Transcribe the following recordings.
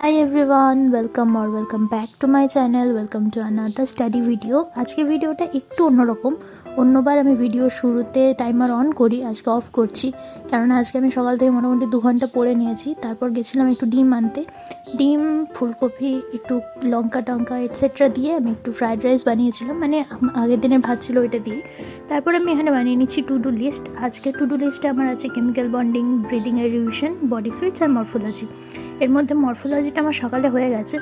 Hi everyone, welcome back to my channel. Welcome to another study video. আজকের ভিডিওটা একটু অন্যরকম। অন্যবার আমি ভিডিওর শুরুতে টাইমার অন করি, আজকে অফ করছি, কারণ আজকে আমি সকাল থেকে মোটামুটি 2 ঘন্টা পড়ে নিয়েছি। তারপর গেছিলাম একটু ডিম আনতে, ডিম, ফুলকপি, একটু লঙ্কা টঙ্কা এটসেট্রা দিয়ে আমি একটু ফ্রাইড রাইস বানিয়েছিলাম, মানে আগের দিনের ভাত ছিল ওইটা দিয়ে। তারপর আমি এখানে বানিয়ে নিচ্ছি টু ডু লিস্ট। আজকে টু ডু লিস্টে আমার আছে কেমিক্যাল বন্ডিং, ব্রিদিং এর রিভিশন, বডি ফ্লুইডস আর মরফোলজি। এর মধ্যে মরফোলজিটা আমার সকালে হয়ে গেছে,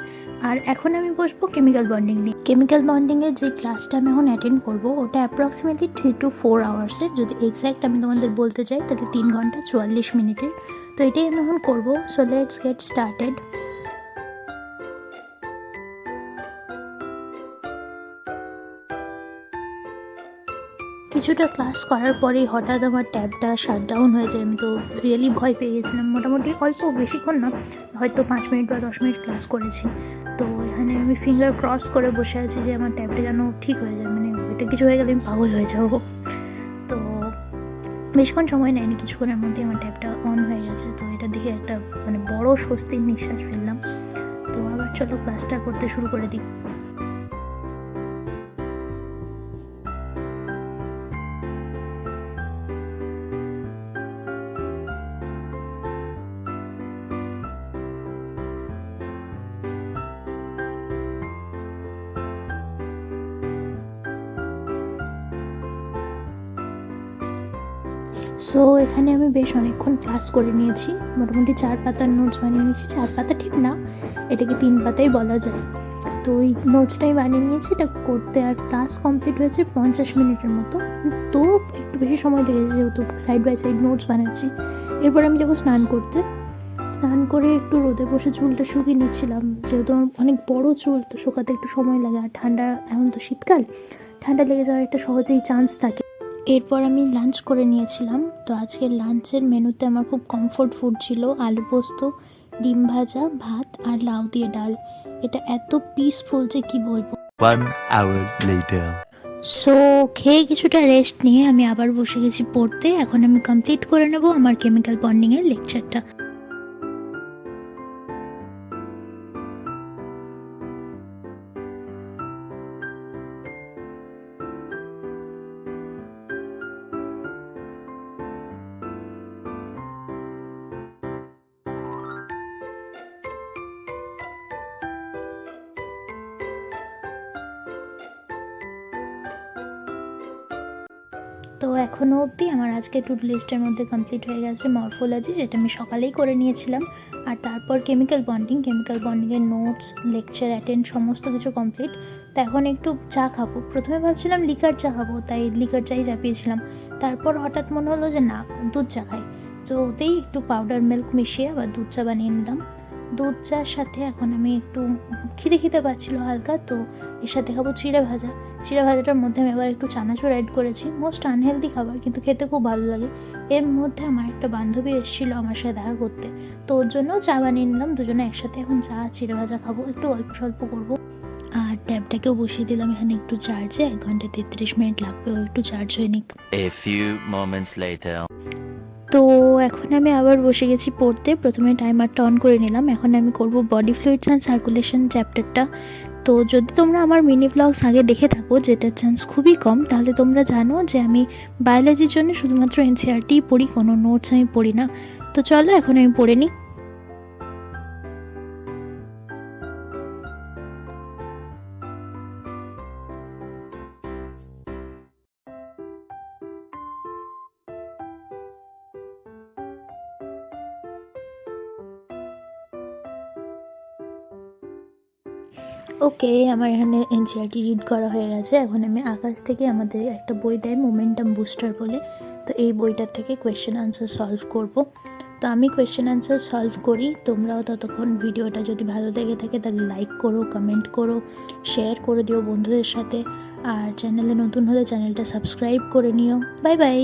আর এখন আমি বসবো কেমিক্যাল বন্ডিং নিয়ে। কেমিক্যাল বন্ডিংয়ের যে ক্লাসটা আমি এখন অ্যাটেন্ড করবো ওটা অ্যাপ্রক্সিমেটলি 3 to 4 আওয়ার্সের। যদি এক্স্যাক্ট আমি তোমাদের বলতে চাই তাহলে 3 ঘন্টা 44 মিনিটের। তো এটাই আমি এখন করবো। So let's get started. কিছুটা ক্লাস করার পরেই হঠাৎ আমার ট্যাবটা শাটডাউন হয়ে যায়। আমি তো রিয়েলি ভয় পেয়ে গেছিলাম। মোটামুটি অল্প, বেশিক্ষণ না, হয়তো 5 মিনিট বা 10 মিনিট ক্লাস করেছি। তো এখানে আমি ফিঙ্গার ক্রস করে বসে আছি যে আমার ট্যাবটা যেন ঠিক হয়ে যায়, মানে ওইটা কিছু হয়ে গেলে আমি পাগল হয়ে যাবো। তো বেশিক্ষণ সময় নেয়নি, কিছুক্ষণের মধ্যে আমার ট্যাবটা অন হয়ে গেছে। তো এটা দেখে একটা মানে বড় স্বস্তির নিঃশ্বাস ফেললাম। তো আবার চলো ক্লাসটা করতে শুরু করে দিই। সো এখানে আমি বেশ অনেকক্ষণ ক্লাস করে নিয়েছি, মোটামুটি 4 পাতার নোটস বানিয়ে নিয়েছি। 4 পাতা ঠিক না, এটাকে 3 পাতাই বলা যায়। তো ওই নোটসটাই বানিয়ে নিয়েছি। এটা করতে আর ক্লাস কমপ্লিট হয়েছে 50 মিনিটের মতো। তো একটু বেশি সময় লেগেছে যেহেতু সাইড বাই সাইড নোটস বানাচ্ছি। এরপর আমি যাবো স্নান করতে। স্নান করে একটু রোদে বসে চুলটা শুকিয়ে নিচ্ছিলাম, যেহেতু আমার অনেক বড় চুল, তো শুকাতে একটু সময় লাগে। আর ঠান্ডা, এখন তো শীতকাল, ঠান্ডা লেগে যাওয়ার একটা সহজেই চান্স থাকে। এরপর আমি লাঞ্চ করে নিয়েছিলাম। তো আজকের লাঞ্চের মেনুতে আমার খুব কমফোর্ট ফুড ছিল আলু পোস্ত, ডিম ভাজা, ভাত আর লাউ দিয়ে ডাল। এটা এত পিসফুল যে কি বলবো। 1 hour later. সো খেয়ে কিছুটা রেস্ট নিয়ে আমি আবার বসে গেছি পড়তে। এখন আমি কমপ্লিট করে নেব আমার কেমিক্যাল বন্ডিংয়ের লেকচারটা। তো এখনও অবধি আমার আজকে টু ডু লিস্টের মধ্যে কমপ্লিট হয়ে গেছে মরফোলজি, যেটা আমি সকালেই করে নিয়েছিলাম। আর তারপর কেমিক্যাল বন্ডিংয়ের নোটস, লেকচার অ্যাটেন্ড, সমস্ত কিছু কমপ্লিট। তো এখন একটু চা খাবো। প্রথমে ভাবছিলাম লিকার চা খাবো, তাই লিকার চাই চাপিয়েছিলাম। তারপর হঠাৎ মনে হলো যে না, দুধ চা খাই। তো ওতেই একটু পাউডার মিল্ক মিশিয়ে আবার দুধ চা বানিয়ে নিলাম। দুধ চার সাথে এখন আমি একটু খিদে পাচ্ছিলো হালকা, তো এর সাথে খাবো চিড়ে ভাজা। চিড়ে ভাজাটার মধ্যে আমি আবার একটু চানাচুর অ্যাড করেছি। মোস্ট আনহেলদি খাবার, কিন্তু খেতে খুব ভালো লাগে। এর মধ্যে আমার একটা বান্ধবী এসেছিলো আমার সাথে দেখা করতে, তো ওর জন্য চা বানিয়ে নিলাম। দুজনে একসাথে এখন চা চিড়ে ভাজা খাবো, একটু অল্প স্বল্প করবো। আর ট্যাবটাকেও বসিয়ে দিলাম এখানে একটু চার্জে। 1 ঘন্টা 33 মিনিট লাগবে ও একটু চার্জ হয়ে নিক। A few moments later. তো এখন আমি আবার বসে গেছি পড়তে। প্রথমে টাইমারটা অন করে নিলাম। এখন আমি করব বডি ফ্লুইডস অ্যান্ড সার্কুলেশন চ্যাপ্টারটা। তো যদি তোমরা আমার মিনি ব্লগস আগে দেখে থাকো, যেটার চান্স খুবই কম, তাহলে তোমরা জানো যে আমি বায়োলজির জন্য শুধুমাত্র এনসিইআরটিই পড়ি, কোনো নোটস আমি পড়ি না। তো চলো এখন আমি পড়ে নিই। ওকে, আমার এখানে এনসিইআরটি রিড করা হয়ে গেছে। এখন আমি আকাশ থেকে আমাদের একটা বই দেয় মোমেন্টাম বুস্টার বলে, তো এই বইটার থেকে কোয়েশ্চেন আনসার সলভ করব। তো আমি কোয়েশ্চেন আনসার সলভ করি, তোমরাও ততক্ষণ ভিডিওটা যদি ভালো লেগে থাকে তাহলে লাইক করো, কমেন্ট করো, শেয়ার করে দিও বন্ধুদের সাথে। আর চ্যানেলে নতুন হলে চ্যানেলটা সাবস্ক্রাইব করে নিও। Bye bye.